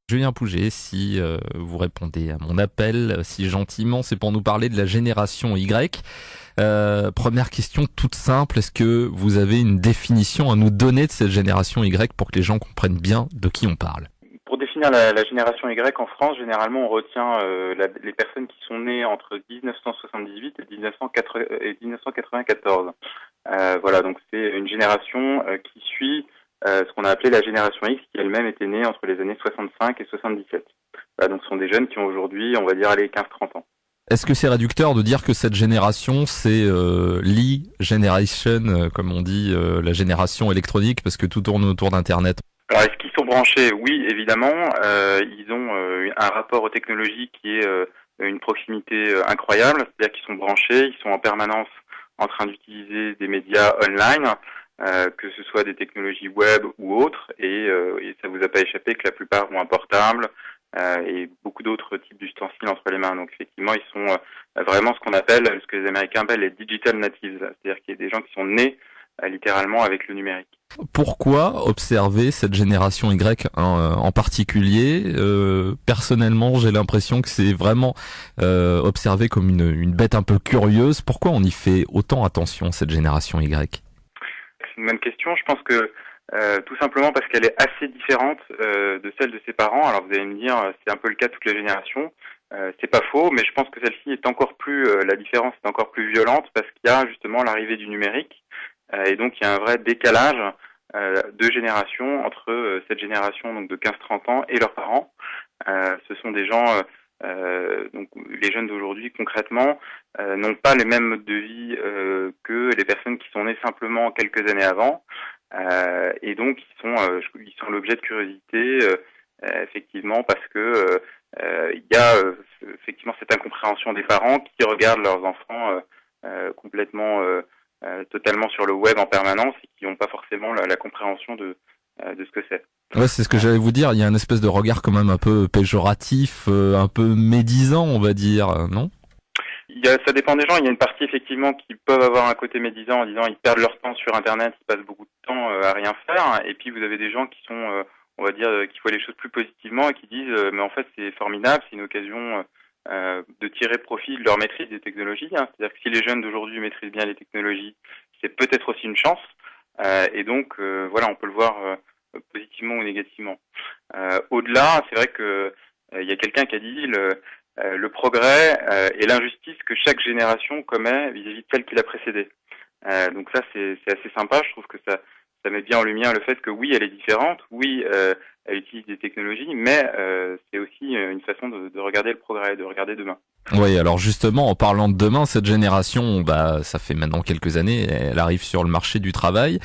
Julien Pouget, si vous répondez à mon appel si gentiment, c'est pour nous parler de la génération Y. Première question toute simple, est-ce que vous avez une définition à nous donner de cette génération Y pour que les gens comprennent bien de qui on parle? Pour définir la génération Y en France, généralement on retient les personnes qui sont nées entre 1978 et 1994. Voilà, donc c'est une génération qui suit ce qu'on a appelé la génération X, qui elle-même était née entre les années 65 et 77. Voilà, donc ce sont des jeunes qui ont aujourd'hui, on va dire, les 15-30 ans. Est-ce que c'est réducteur de dire que cette génération, c'est l'e-generation, comme on dit, la génération électronique, parce que tout tourne autour d'Internet? Alors, est-ce qu'ils sont branchés? Oui, évidemment. Ils ont un rapport aux technologies qui est une proximité incroyable. C'est-à-dire qu'ils sont branchés, ils sont en permanence en train d'utiliser des médias online, que ce soit des technologies web ou autres. Et ça vous a pas échappé que la plupart ont un portable et beaucoup d'autres types d'ustensiles entre les mains. Donc, effectivement, ils sont vraiment ce qu'on appelle, ce que les Américains appellent les digital natives. C'est-à-dire qu'il y a des gens qui sont nés littéralement avec le numérique. Pourquoi observer cette génération Y en particulier? Personnellement, j'ai l'impression que c'est vraiment observé comme une bête un peu curieuse. Pourquoi on y fait autant attention, cette génération Y? C'est une bonne question. Je pense que tout simplement parce qu'elle est assez différente de celle de ses parents. Alors vous allez me dire, c'est un peu le cas de toutes les générations. C'est pas faux, mais je pense que celle-ci est encore plus, la différence est encore plus violente parce qu'il y a justement l'arrivée du numérique. Et donc il y a un vrai décalage de génération entre cette génération donc de 15-30 ans et leurs parents. Ce sont des gens, donc les jeunes d'aujourd'hui concrètement n'ont pas les mêmes modes de vie que les personnes qui sont nées simplement quelques années avant. Et donc ils sont l'objet de curiosité effectivement parce que il y a effectivement cette incompréhension des parents qui regardent leurs enfants complètement totalement sur le web en permanence et qui n'ont pas forcément la compréhension de ce que c'est. Ouais, c'est ce que j'allais vous dire. Il y a une espèce de regard quand même un peu péjoratif, un peu médisant, on va dire, non? Ça dépend des gens. Il y a une partie effectivement qui peuvent avoir un côté médisant en disant ils perdent leur temps sur Internet, ils passent beaucoup de temps à rien faire. Et puis vous avez des gens qui sont, on va dire, qui voient les choses plus positivement et qui disent mais en fait c'est formidable, c'est une occasion de tirer profit de leur maîtrise des technologies. Hein. C'est-à-dire que si les jeunes d'aujourd'hui maîtrisent bien les technologies, c'est peut-être aussi une chance. Et donc voilà, on peut le voir positivement ou négativement. Au-delà, c'est vrai que il y a quelqu'un qui a dit le progrès et l'injustice que chaque génération commet vis-à-vis de celle qui l'a précédée. Donc ça, c'est assez sympa. Je trouve que ça met bien en lumière le fait que oui, elle est différente, oui, elle utilise des technologies, mais c'est aussi une façon de regarder le progrès, de regarder demain. Oui, alors justement, en parlant de demain, cette génération, bah, ça fait maintenant quelques années, elle arrive sur le marché du travail.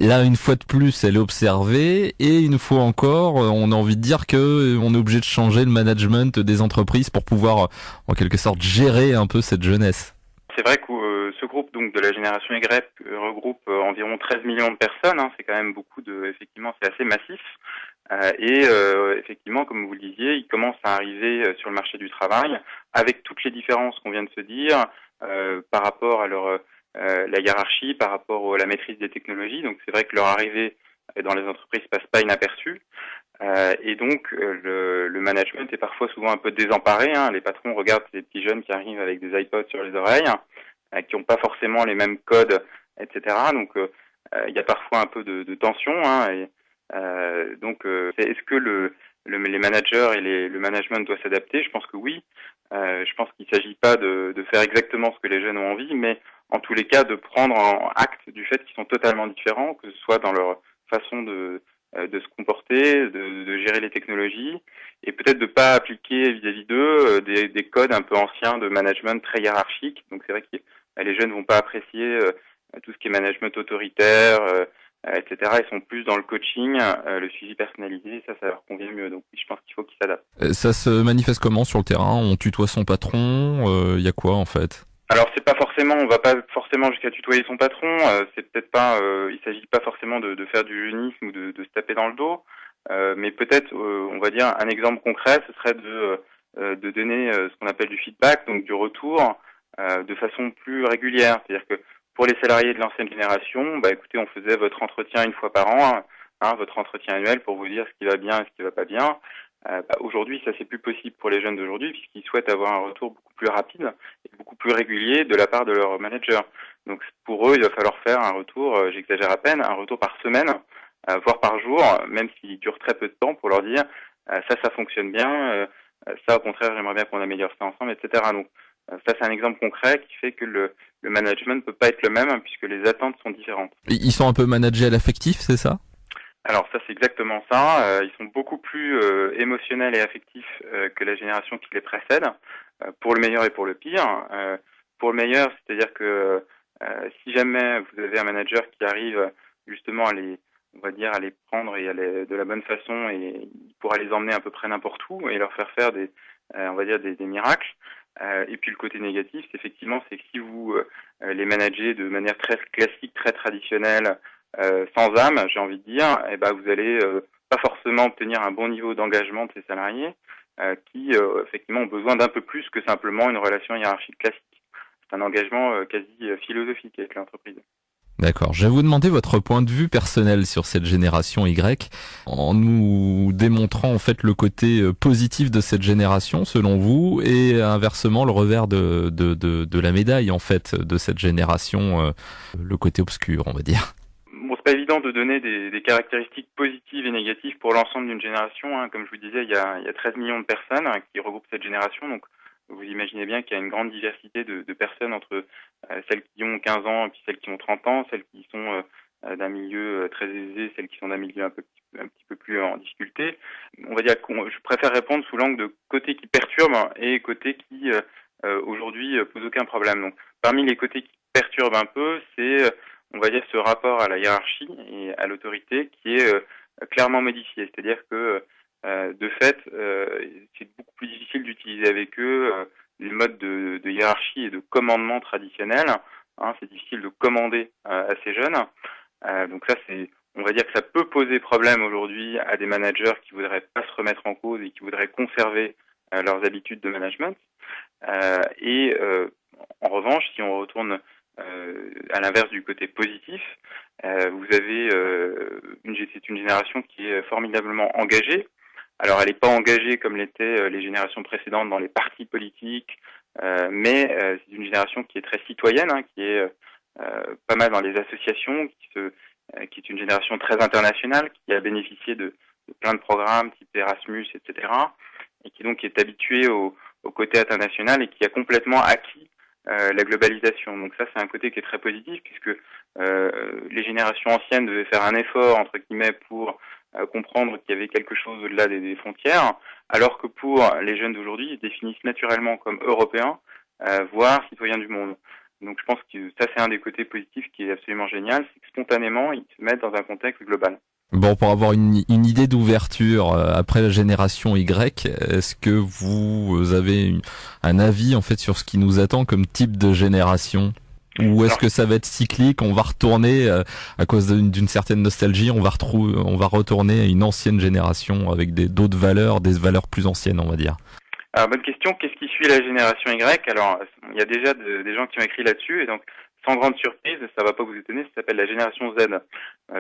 Là, une fois de plus, elle est observée, et une fois encore, on a envie de dire que on est obligé de changer le management des entreprises pour pouvoir, en quelque sorte, gérer un peu cette jeunesse. C'est vrai que ce groupe donc de la génération Y regroupe environ 13 millions de personnes. Hein, c'est quand même beaucoup effectivement, c'est assez massif. Et effectivement, comme vous le disiez, ils commencent à arriver sur le marché du travail avec toutes les différences qu'on vient de se dire par rapport à la hiérarchie, par rapport à la maîtrise des technologies. Donc c'est vrai que leur arrivée dans les entreprises passe pas inaperçue. Et donc le management est parfois souvent un peu désemparé. Hein. Les patrons regardent ces petits jeunes qui arrivent avec des iPods sur les oreilles, qui n'ont pas forcément les mêmes codes, etc. Donc il y a parfois un peu de tension. Hein, et, est-ce que les managers et le management doivent s'adapter? Je pense que oui. Je pense qu'il ne s'agit pas de faire exactement ce que les jeunes ont envie, mais en tous les cas de prendre en acte du fait qu'ils sont totalement différents, que ce soit dans leur façon de se comporter, de gérer les technologies, et peut-être de pas appliquer vis-à-vis d'eux des codes un peu anciens de management très hiérarchique. Donc c'est vrai que les jeunes vont pas apprécier tout ce qui est management autoritaire, etc. Ils sont plus dans le coaching, le suivi personnalisé, ça leur convient mieux. Donc je pense qu'il faut qu'ils s'adaptent. Ça se manifeste comment sur le terrain? On tutoie son patron? Il y a quoi en fait? Alors c'est pas forcément, on va pas forcément jusqu'à tutoyer son patron. C'est peut-être pas, il s'agit pas forcément de faire du jeunisme ou de se taper dans le dos. Mais peut-être, on va dire un exemple concret, ce serait de donner ce qu'on appelle du feedback, donc du retour, de façon plus régulière. C'est-à-dire que pour les salariés de l'ancienne génération, bah écoutez, on faisait votre entretien une fois par an, hein, votre entretien annuel pour vous dire ce qui va bien et ce qui va pas bien. Aujourd'hui, ça c'est plus possible pour les jeunes d'aujourd'hui puisqu'ils souhaitent avoir un retour beaucoup plus rapide et beaucoup plus régulier de la part de leur manager. Donc pour eux, il va falloir faire un retour, j'exagère à peine, un retour par semaine, voire par jour, même s'il dure très peu de temps, pour leur dire ça fonctionne bien, ça au contraire j'aimerais bien qu'on améliore ça ensemble, etc. Donc ça c'est un exemple concret qui fait que le management ne peut pas être le même puisque les attentes sont différentes. Ils sont un peu managés à l'affectif, c'est ça? Alors ça c'est exactement ça. Ils sont beaucoup plus émotionnels et affectifs que la génération qui les précède, pour le meilleur et pour le pire. Pour le meilleur, c'est-à-dire que si jamais vous avez un manager qui arrive justement on va dire, à les prendre et de la bonne façon et il pourra les emmener à peu près n'importe où et leur faire faire on va dire des miracles. Et puis le côté négatif, c'est que si vous les managez de manière très classique, très traditionnelle, sans âme, j'ai envie de dire, eh ben vous allez pas forcément obtenir un bon niveau d'engagement de ces salariés qui effectivement ont besoin d'un peu plus que simplement une relation hiérarchique classique. C'est un engagement quasi philosophique avec l'entreprise. D'accord. Je vais vous demander votre point de vue personnel sur cette génération Y, en nous démontrant en fait le côté positif de cette génération selon vous, et inversement le revers de la médaille en fait de cette génération, le côté obscur, on va dire. Bon, c'est pas évident de donner des caractéristiques positives et négatives pour l'ensemble d'une génération. Comme je vous disais, il y a 13 millions de personnes qui regroupent cette génération. Donc, vous imaginez bien qu'il y a une grande diversité de personnes entre celles qui ont 15 ans et puis celles qui ont 30 ans, celles qui sont d'un milieu très aisé, celles qui sont d'un milieu un petit peu plus en difficulté. On va dire que je préfère répondre sous l'angle de côté qui perturbe et côté qui aujourd'hui pose aucun problème. Donc, parmi les côtés qui perturbent un peu, c'est on va dire ce rapport à la hiérarchie et à l'autorité qui est clairement modifié. C'est-à-dire que de fait, c'est beaucoup plus difficile d'utiliser avec eux les modes de hiérarchie et de commandement traditionnels. C'est difficile de commander à ces jeunes. Donc ça, on va dire que ça peut poser problème aujourd'hui à des managers qui voudraient pas se remettre en cause et qui voudraient conserver leurs habitudes de management. En revanche, si on retourne à l'inverse du côté positif, vous avez c'est une génération qui est formidablement engagée. Alors, elle n'est pas engagée comme l'étaient les générations précédentes dans les partis politiques, mais c'est une génération qui est très citoyenne, qui est pas mal dans les associations, qui est une génération très internationale, qui a bénéficié de plein de programmes type Erasmus, etc., et qui donc est habituée au côté international et qui a complètement acquis la globalisation. Donc ça, c'est un côté qui est très positif puisque les générations anciennes devaient faire un effort, entre guillemets, pour comprendre qu'il y avait quelque chose au-delà des frontières, alors que pour les jeunes d'aujourd'hui, ils se définissent naturellement comme européens, voire citoyens du monde. Donc je pense que ça, c'est un des côtés positifs qui est absolument génial, c'est que spontanément, ils se mettent dans un contexte global. Bon, pour avoir une idée d'ouverture après la génération Y, est-ce que vous avez un avis en fait sur ce qui nous attend comme type de génération? Ou est-ce que ça va être cyclique, on va retourner à cause d'une certaine nostalgie, on va retourner à une ancienne génération avec d'autres valeurs, des valeurs plus anciennes, on va dire? Alors, bonne question. Qu'est-ce qui suit la génération Y? Alors, il y a déjà des gens qui ont écrit là-dessus, et donc, sans grande surprise, ça va pas vous étonner, ça s'appelle la génération Z.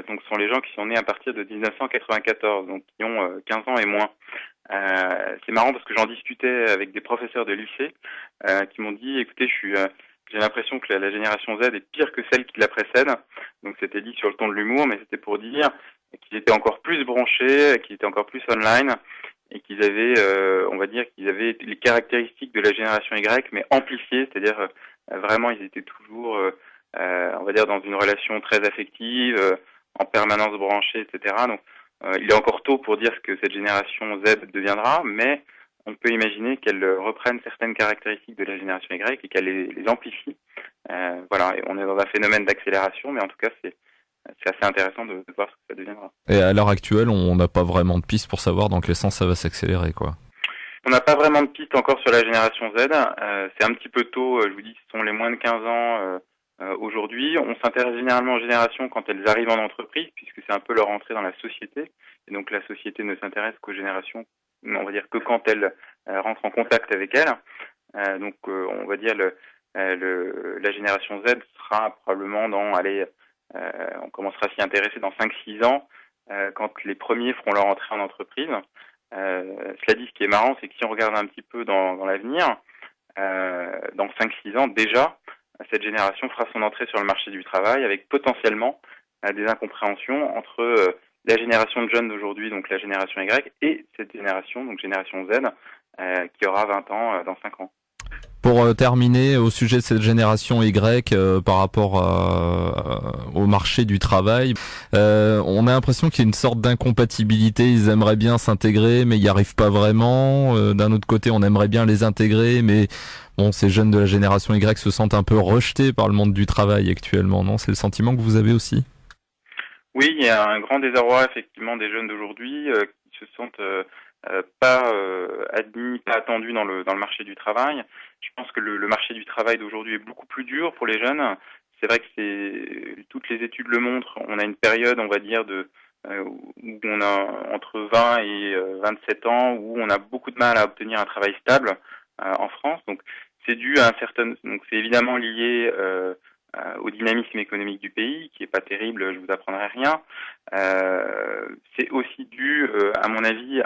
Donc, ce sont les gens qui sont nés à partir de 1994, donc qui ont 15 ans et moins. C'est marrant parce que j'en discutais avec des professeurs de lycée qui m'ont dit, écoutez, j'ai l'impression que la génération Z est pire que celle qui la précède. Donc, c'était dit sur le ton de l'humour, mais c'était pour dire qu'ils étaient encore plus branchés, qu'ils étaient encore plus online, et qu'ils avaient, on va dire, qu'ils avaient les caractéristiques de la génération Y, mais amplifiées, c'est-à-dire vraiment, ils étaient toujours, on va dire, dans une relation très affective, en permanence branchés, etc. Donc, il est encore tôt pour dire ce que cette génération Z deviendra, mais on peut imaginer qu'elle reprenne certaines caractéristiques de la génération Y et qu'elle les amplifie. Voilà, et on est dans un phénomène d'accélération, mais en tout cas, c'est assez intéressant de voir ce que ça deviendra. Et à l'heure actuelle, on n'a pas vraiment de piste pour savoir dans quel sens ça va s'accélérer, quoi. On n'a pas vraiment de piste encore sur la génération Z. C'est un petit peu tôt, je vous dis, ce sont les moins de 15 ans aujourd'hui. On s'intéresse généralement aux générations quand elles arrivent en entreprise, puisque c'est un peu leur entrée dans la société. Et donc la société ne s'intéresse qu'aux générations, on va dire, que quand elles rentrent en contact avec elles. Donc on va dire la génération Z sera probablement on commencera à s'y intéresser dans 5-6 ans, quand les premiers feront leur entrée en entreprise. Cela dit, ce qui est marrant, c'est que si on regarde un petit peu dans l'avenir, dans 5-6 ans déjà, cette génération fera son entrée sur le marché du travail avec potentiellement des incompréhensions entre la génération de jeunes d'aujourd'hui, donc la génération Y, et cette génération, donc génération Z, qui aura 20 ans dans 5 ans. Pour terminer au sujet de cette génération Y par rapport au marché du travail, on a l'impression qu'il y a une sorte d'incompatibilité. Ils aimeraient bien s'intégrer, mais ils n'y arrivent pas vraiment. D'un autre côté, on aimerait bien les intégrer, mais bon, ces jeunes de la génération Y se sentent un peu rejetés par le monde du travail actuellement, non? C'est le sentiment que vous avez aussi? Oui, il y a un grand désarroi effectivement des jeunes d'aujourd'hui qui se sentent pas admis, pas attendus dans le marché du travail. Je pense que le marché du travail d'aujourd'hui est beaucoup plus dur pour les jeunes. C'est vrai que toutes les études le montrent. On a une période, on va dire, où on a entre 20 et 27 ans, où on a beaucoup de mal à obtenir un travail stable en France. Donc c'est dû à donc c'est évidemment lié au dynamisme économique du pays, qui est pas terrible, je vous apprendrai rien. C'est aussi dû, à mon avis,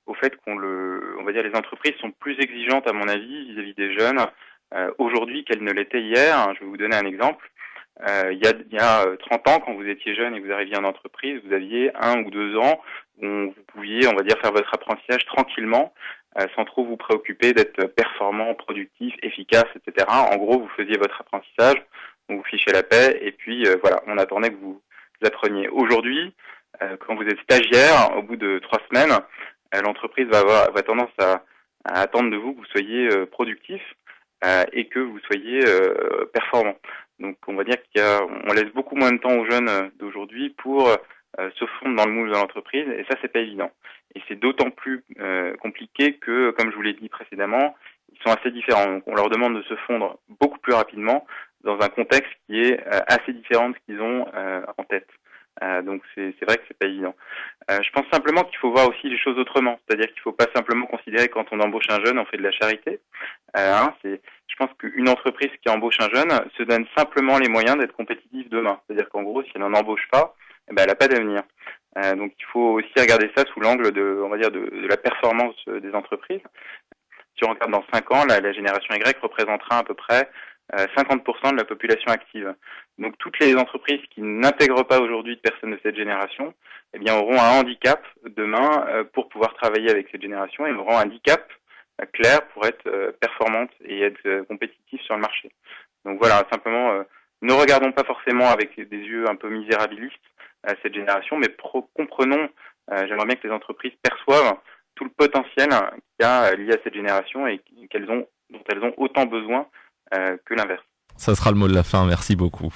au fait on va dire, les entreprises sont plus exigeantes, à mon avis, vis-à-vis des jeunes aujourd'hui qu'elles ne l'étaient hier. Je vais vous donner un exemple. Il y a 30 ans, quand vous étiez jeune et vous arriviez en entreprise, vous aviez 1 ou 2 ans où vous pouviez, on va dire, faire votre apprentissage tranquillement, sans trop vous préoccuper d'être performant, productif, efficace, etc. En gros, vous faisiez votre apprentissage, on vous fichait la paix, et puis voilà, on attendait que vous appreniez. Aujourd'hui, quand vous êtes stagiaire, au bout de 3 semaines, l'entreprise va tendance à attendre de vous que vous soyez productif et que vous soyez performant. Donc on va dire on laisse beaucoup moins de temps aux jeunes d'aujourd'hui pour se fondre dans le moule de l'entreprise, et ça, c'est pas évident. Et c'est d'autant plus compliqué que, comme je vous l'ai dit précédemment, ils sont assez différents. Donc on leur demande de se fondre beaucoup plus rapidement dans un contexte qui est assez différent de ce qu'ils ont en tête. Donc c'est vrai que c'est pas évident. Je pense simplement qu'il faut voir aussi les choses autrement. C'est-à-dire qu'il faut pas simplement considérer que quand on embauche un jeune, on fait de la charité. Je pense qu'une entreprise qui embauche un jeune se donne simplement les moyens d'être compétitive demain. C'est-à-dire qu'en gros, si elle n'en embauche pas, eh ben, elle n'a pas d'avenir. Donc il faut aussi regarder ça sous l'angle on va dire, de la performance des entreprises. Si on regarde dans 5 ans, la génération Y représentera à peu près 50% de la population active. Donc toutes les entreprises qui n'intègrent pas aujourd'hui de personnes de cette génération, eh bien, auront un handicap demain pour pouvoir travailler avec cette génération, et auront un handicap clair pour être performantes et être compétitifs sur le marché. Donc voilà, simplement, ne regardons pas forcément avec des yeux un peu misérabilistes cette génération, mais comprenons, j'aimerais bien que les entreprises perçoivent tout le potentiel qu'il y a lié à cette génération et dont elles ont autant besoin que l'inverse. Ça sera le mot de la fin, merci beaucoup.